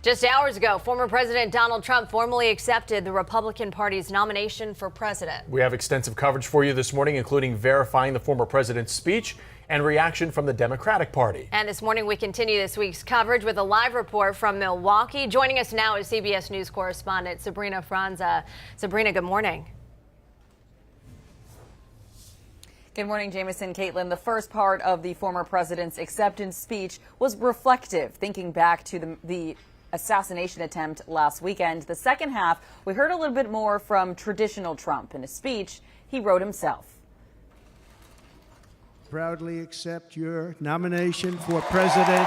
Just hours ago, former President Donald Trump formally accepted the Republican Party's nomination for president. We have extensive coverage for you this morning, including verifying the former president's speech and reaction from the Democratic Party. And this morning, we continue this week's coverage with a live report from Milwaukee. Joining us now is CBS News correspondent Sabrina Franza. Sabrina, good morning. Good morning, Jameson. Caitlin, the first part of the former president's acceptance speech was reflective, thinking back to the assassination attempt last weekend. The second half, we heard a little bit more from traditional Trump. In a speech he wrote himself. Proudly accept your nomination for President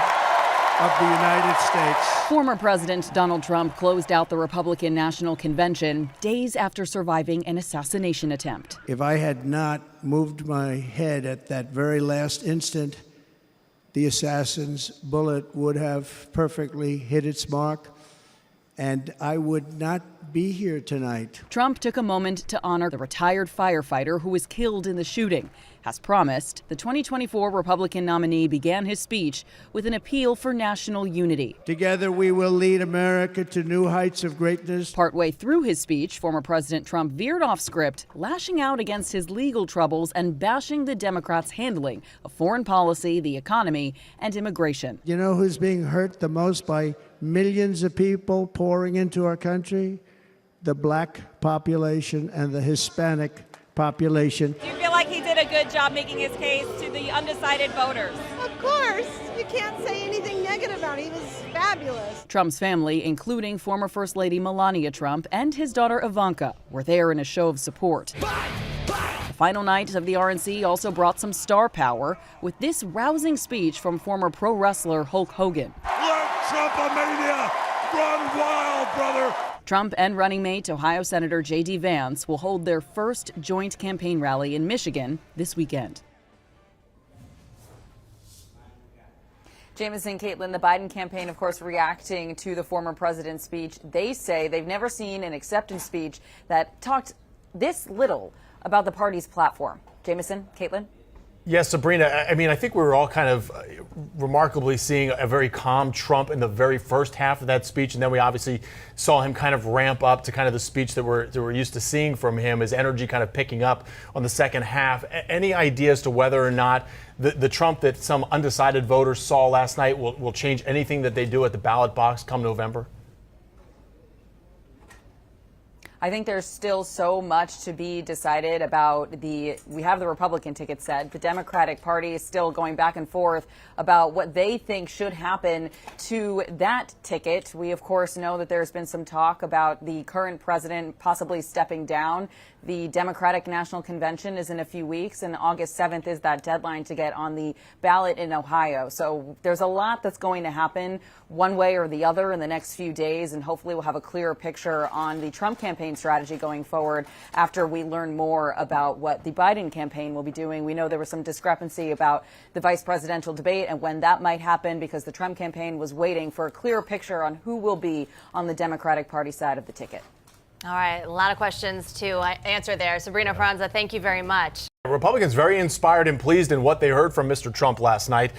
of the United States. Former President Donald Trump closed out the Republican National Convention days after surviving an assassination attempt. If I had not moved my head at that very last instant, the assassin's bullet would have perfectly hit its mark, and I would not be here tonight. Trump took a moment to honor the retired firefighter who was killed in the shooting. As promised, the 2024 Republican nominee began his speech with an appeal for national unity. Together we will lead America to new heights of greatness. Partway through his speech, former President Trump veered off script, lashing out against his legal troubles and bashing the Democrats' handling of foreign policy, the economy, and immigration. You know who's being hurt the most by millions of people pouring into our country? The black population and the Hispanic population. Do you feel like he did a good job making his case to the undecided voters? Of course. You can't say anything negative about him. He was fabulous. Trump's family, including former First Lady Melania Trump and his daughter Ivanka, were there in a show of support. The final night of the RNC also brought some star power with this rousing speech from former pro wrestler Hulk Hogan. Let Trumpomania run wild, brother! Trump and running mate Ohio Senator J.D. Vance will hold their first joint campaign rally in Michigan this weekend. Jameson, Caitlin, the Biden campaign, of course, reacting to the former president's speech. They say they've never seen an acceptance speech that talked this little about the party's platform. Jameson, Caitlin? Yes, Sabrina, I mean, I think we were all kind of remarkably seeing a very calm Trump in the very first half of that speech. And then we obviously saw him kind of ramp up to kind of the speech that we're used to seeing from him, his energy kind of picking up on the second half. Any idea as to whether or not the Trump that some undecided voters saw last night will change anything that they do at the ballot box come November? I think there's still so much to be decided about we have the Republican ticket set. The Democratic Party is still going back and forth about what they think should happen to that ticket. We, of course, know that there's been some talk about the current president possibly stepping down. The Democratic National Convention is in a few weeks, and August 7th is that deadline to get on the ballot in Ohio. So there's a lot that's going to happen one way or the other in the next few days, and hopefully we'll have a clearer picture on the Trump campaign strategy going forward after we learn more about what the Biden campaign will be doing. We know there was some discrepancy about the vice presidential debate and when that might happen because the Trump campaign was waiting for a clearer picture on who will be on the Democratic Party side of the ticket. All right, a lot of questions to answer there. Sabrina Franza, thank you very much. Republicans very inspired and pleased in what they heard from Mr. Trump last night.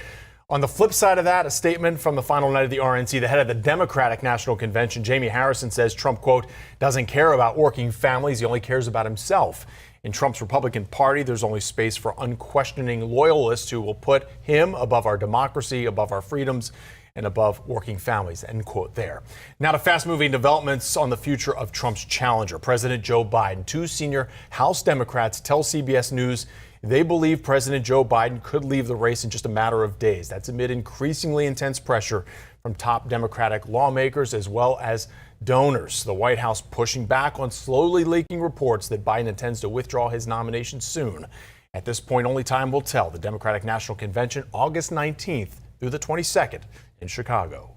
On the flip side of that, a statement from the final night of the RNC, the head of the Democratic National Convention, Jamie Harrison, says Trump, quote, doesn't care about working families. He only cares about himself. In Trump's Republican Party, there's only space for unquestioning loyalists who will put him above our democracy, above our freedoms, and above working families, end quote there. Now to fast-moving developments on the future of Trump's challenger, President Joe Biden. Two senior House Democrats tell CBS News they believe President Joe Biden could leave the race in just a matter of days. That's amid increasingly intense pressure from top Democratic lawmakers as well as donors. The White House pushing back on slowly leaking reports that Biden intends to withdraw his nomination soon. At this point, only time will tell. The Democratic National Convention, August 19th through the 22nd in Chicago.